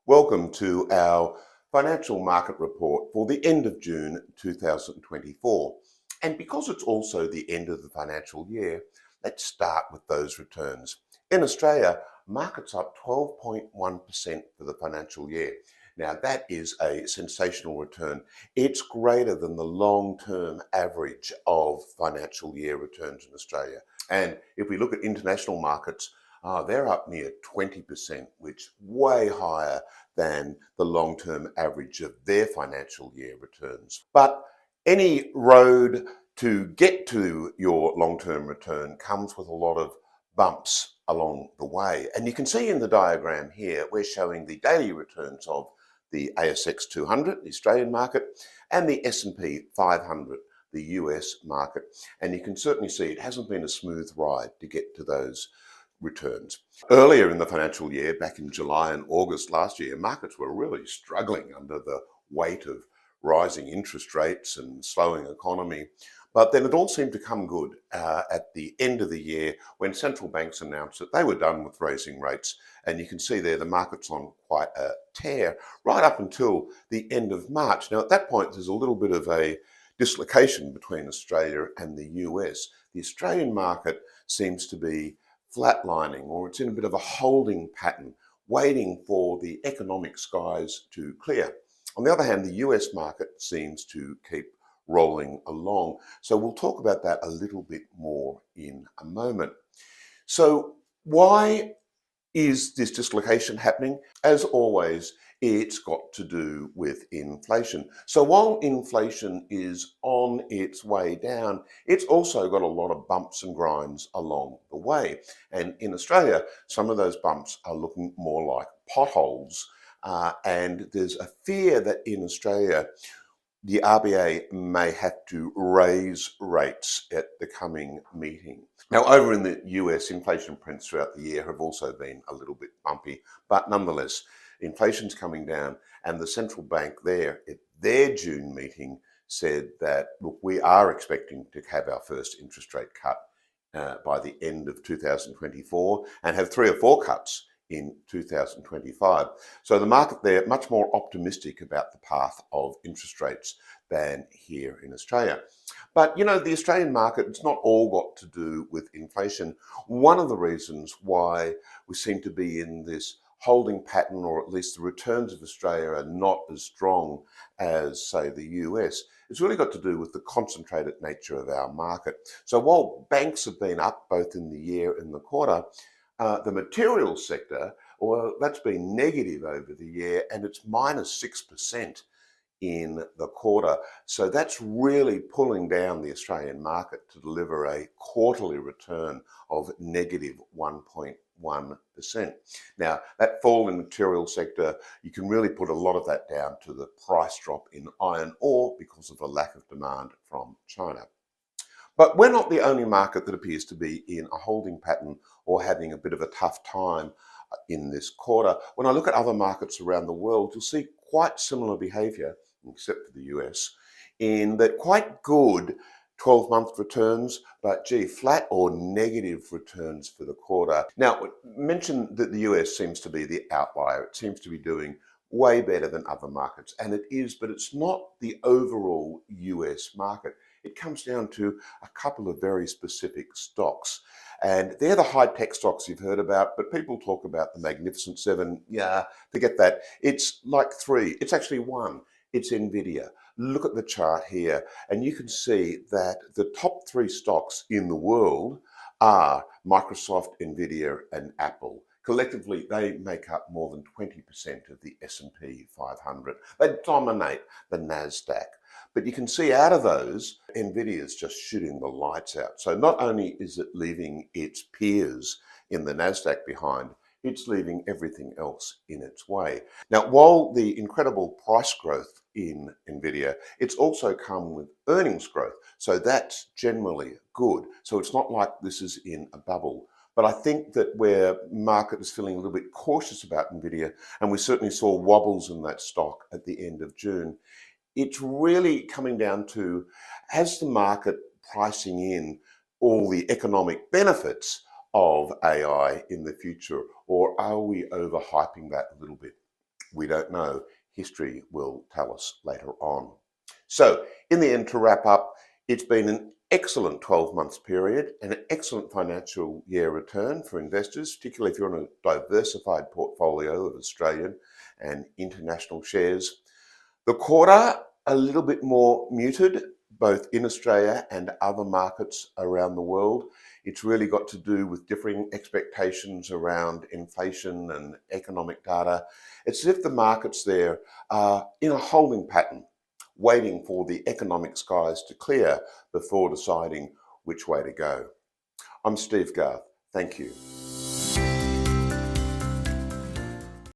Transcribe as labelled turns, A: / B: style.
A: Welcome to our financial market report for the end of June 2024. And because it's also the end of the financial year, let's start with those returns. In Australia, markets up 12.1% for the financial year. Now, that is a sensational return. It's greater than the long-term average of financial year returns in Australia. And if we look at international markets, they're up near 20%, which is way higher than the long-term average of their financial year returns. But any road to get to your long-term return comes with a lot of bumps along the way. And you can see in the diagram here, we're showing the daily returns of the ASX 200, the Australian market, and the S&P 500, the US market. And you can certainly see it hasn't been a smooth ride to get to those returns. Earlier in the financial year, back in July and August last year, markets were really struggling under the weight of rising interest rates and slowing economy. But then it all seemed to come good at the end of the year when central banks announced that they were done with raising rates. And you can see there the market's on quite a tear right up until the end of March. Now, at that point, there's a little bit of a dislocation between Australia and the US. The Australian market seems to be flatlining, or it's in a bit of a holding pattern, waiting for the economic skies to clear. On the other hand, the US market seems to keep rolling along. So we'll talk about that a little bit more in a moment. So why is this dislocation happening? As always, it's got to do with inflation. So while inflation is on its way down, it's also got a lot of bumps and grinds along the way. And in Australia, some of those bumps are looking more like potholes. And there's a fear that in Australia, the RBA may have to raise rates at the coming meeting. Now, over in the US, inflation prints throughout the year have also been a little bit bumpy, but nonetheless, inflation's coming down, and the central bank there at their June meeting said that, look, we are expecting to have our first interest rate cut by the end of 2024 and have 3 or 4 cuts in 2025. So the market there much more optimistic about the path of interest rates than here in Australia. But you know, the Australian market, it's not all got to do with inflation. One of the reasons why we seem to be in this holding pattern, or at least the returns of Australia are not as strong as, say, the US, it's really got to do with the concentrated nature of our market. So while banks have been up both in the year and the quarter, the materials sector, well, that's been negative over the year, and it's minus 6% in the quarter. So that's really pulling down the Australian market to deliver a quarterly return of negative 1.1%. Now, that fall in the materials sector, you can really put a lot of that down to the price drop in iron ore because of the lack of demand from China. But we're not the only market that appears to be in a holding pattern or having a bit of a tough time in this quarter. When I look at other markets around the world, you'll see quite similar behavior, except for the US, in that quite good 12-month returns, but flat or negative returns for the quarter. Now, mention that the US seems to be the outlier. It seems to be doing way better than other markets, and it is, but it's not the overall US market. It comes down to a couple of very specific stocks. And they're the high-tech stocks you've heard about, but people talk about the Magnificent Seven. Yeah, forget that. It's like 3. It's actually 1. It's NVIDIA. Look at the chart here, and you can see that the top 3 stocks in the world are Microsoft, NVIDIA, and Apple. Collectively, they make up more than 20% of the S&P 500. They dominate the NASDAQ. But you can see out of those, NVIDIA is just shooting the lights out. So not only is it leaving its peers in the NASDAQ behind, it's leaving everything else in its way. Now, while the incredible price growth in NVIDIA, it's also come with earnings growth. So that's generally good. So it's not like this is in a bubble. But I think that where market is feeling a little bit cautious about NVIDIA, and we certainly saw wobbles in that stock at the end of June, it's really coming down to, has the market pricing in all the economic benefits of AI in the future, or are we overhyping that a little bit? We don't know. History will tell us later on. So, in the end, to wrap up, it's been an excellent 12 months period and an excellent financial year return for investors, particularly if you're on a diversified portfolio of Australian and international shares. The quarter, a little bit more muted, both in Australia and other markets around the world. It's really got to do with differing expectations around inflation and economic data. It's as if the markets there are in a holding pattern, waiting for the economic skies to clear before deciding which way to go. I'm Steve Garth. Thank you.